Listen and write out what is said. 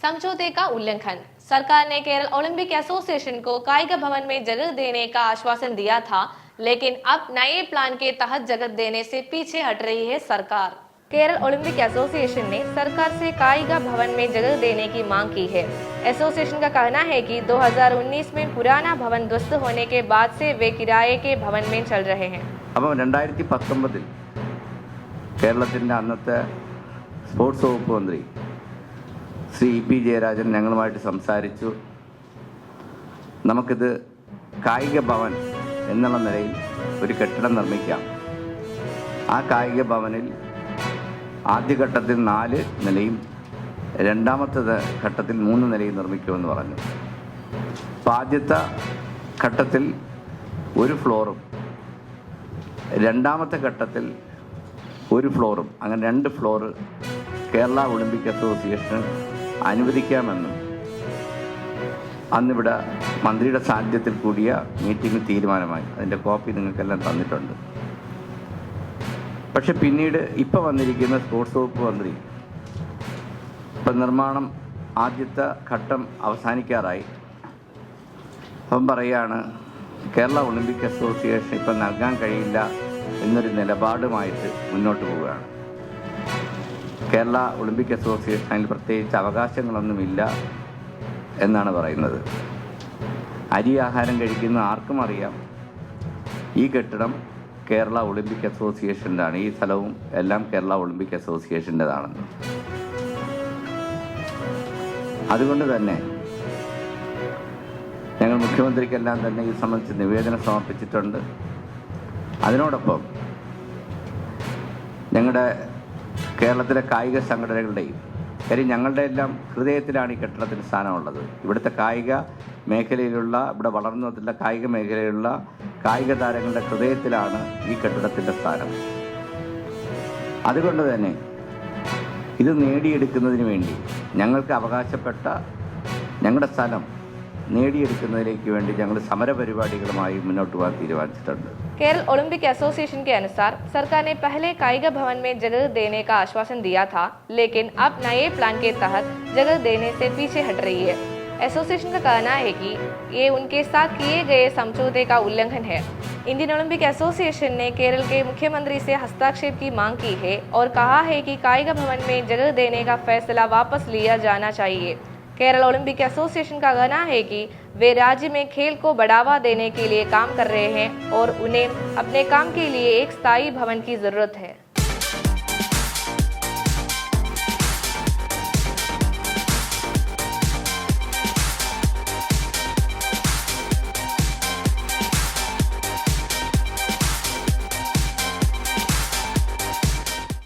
समझौते का उल्लंघन। सरकार ने केरल ओलंपिक एसोसिएशन को कायिक भवन में जगह देने का आश्वासन दिया था, लेकिन अब नए प्लान के तहत जगह देने से पीछे हट रही है सरकार। केरल ओलंपिक एसोसिएशन ने सरकार से कायिक भवन में जगह देने की मांग की है। एसोसिएशन का कहना है कि 2019 में पुराना भवन ध्वस्त होने के बाद से वे किराए के भवन में चल रहे हैं। അപ്പോൾ 2019 കേരളത്തിൻ്റെ അന്നത്തെ സ്പോർട്സ് വകുപ്പ് മന്ത്രി ശ്രീ പി ജയരാജൻ ഞങ്ങളുമായിട്ട് സംസാരിച്ചു. നമുക്കിത് കായിക ഭവൻ എന്നുള്ള നിലയിൽ ഒരു കെട്ടിടം നിർമ്മിക്കാം. ആ കായിക ഭവനിൽ ആദ്യഘട്ടത്തിൽ 4 നിലയും രണ്ടാമത്തെ ഘട്ടത്തിൽ 3 നിലയും നിർമ്മിക്കുമെന്ന് പറഞ്ഞു. അപ്പോൾ ആദ്യത്തെ ഘട്ടത്തിൽ ഒരു ഫ്ലോറും രണ്ടാമത്തെ ഘട്ടത്തിൽ ഒരു ഫ്ലോറും അങ്ങനെ 2 ഫ്ലോറ് കേരള ഒളിമ്പിക് അസോസിയേഷന് അനുവദിക്കാമെന്നും അന്നിവിടെ മന്ത്രിയുടെ സാന്നിധ്യത്തിൽ കൂടിയ മീറ്റിംഗ് തീരുമാനമായി. അതിൻ്റെ കോപ്പി നിങ്ങൾക്കെല്ലാം തന്നിട്ടുണ്ട്. പക്ഷെ പിന്നീട് ഇപ്പോൾ വന്നിരിക്കുന്ന സ്പോർട്സ് വകുപ്പ് മന്ത്രി ഇപ്പം നിർമ്മാണം ആദ്യത്തെ ഘട്ടം അവസാനിക്കാറായി. അപ്പം പറയുകയാണ് കേരള ഒളിമ്പിക് അസോസിയേഷൻ ഇപ്പം നൽകാൻ കഴിയില്ല എന്നൊരു നിലപാടുമായിട്ട് മുന്നോട്ട് പോവുകയാണ്. കേരള ഒളിമ്പിക് അസോസിയേഷൻ അതിൽ പ്രത്യേകിച്ച് അവകാശങ്ങളൊന്നുമില്ല എന്നാണ് പറയുന്നത്. അരി ആഹാരം കഴിക്കുന്ന ആർക്കും അറിയാം ഈ കെട്ടിടം കേരള ഒളിമ്പിക് അസോസിയേഷൻ്റെതാണ്, ഈ സ്ഥലവും എല്ലാം കേരള ഒളിമ്പിക് അസോസിയേഷൻ്റെതാണെന്ന്. അതുകൊണ്ട് തന്നെ ഞങ്ങൾ മുഖ്യമന്ത്രിക്കെല്ലാം തന്നെ ഇത് സംബന്ധിച്ച് നിവേദനം സമർപ്പിച്ചിട്ടുണ്ട്. അതിനോടൊപ്പം ഞങ്ങളുടെ കേരളത്തിലെ കായിക സംഘടനകളുടെയും കാര്യം ഞങ്ങളുടെ എല്ലാം ഹൃദയത്തിലാണ് ഈ കെട്ടിടത്തിന് സ്ഥാനമുള്ളത്. ഇവിടുത്തെ കായിക മേഖലയിലുള്ള ഇവിടെ വളർന്നു വന്നിട്ടുള്ള കായിക മേഖലയിലുള്ള കായിക താരങ്ങളുടെ ഹൃദയത്തിലാണ് ഈ കെട്ടിടത്തിൻ്റെ സ്ഥാനം. അതുകൊണ്ട് തന്നെ ഇത് നേടിയെടുക്കുന്നതിന് വേണ്ടി ഞങ്ങൾക്ക് അവകാശപ്പെട്ട ഞങ്ങളുടെ സ്ഥലം നേടിയെടുക്കുന്നതിലേക്ക് വേണ്ടി ഞങ്ങൾ സമരപരിപാടികളുമായി മുന്നോട്ട് പോകാൻ തീരുമാനിച്ചിട്ടുണ്ട്. केरल ओलंपिक एसोसिएशन के अनुसार सरकार ने पहले कायिक भवन में जगह देने का आश्वासन दिया था, लेकिन अब नए प्लान के तहत जगह देने से पीछे हट रही है। एसोसिएशन का कहना है कि ये उनके साथ किए गए समझौते का उल्लंघन है। इंडियन ओलंपिक एसोसिएशन ने केरल के मुख्यमंत्री से हस्तक्षेप की मांग की है और कहा है कि कायिक भवन में जगह देने का फैसला वापस लिया जाना चाहिए। केरल ओलंपिक एसोसिएशन का कहना है कि वे राज्य में खेल को बढ़ावा देने के लिए काम कर रहे हैं और उन्हें अपने काम के लिए एक स्थायी भवन की जरूरत है।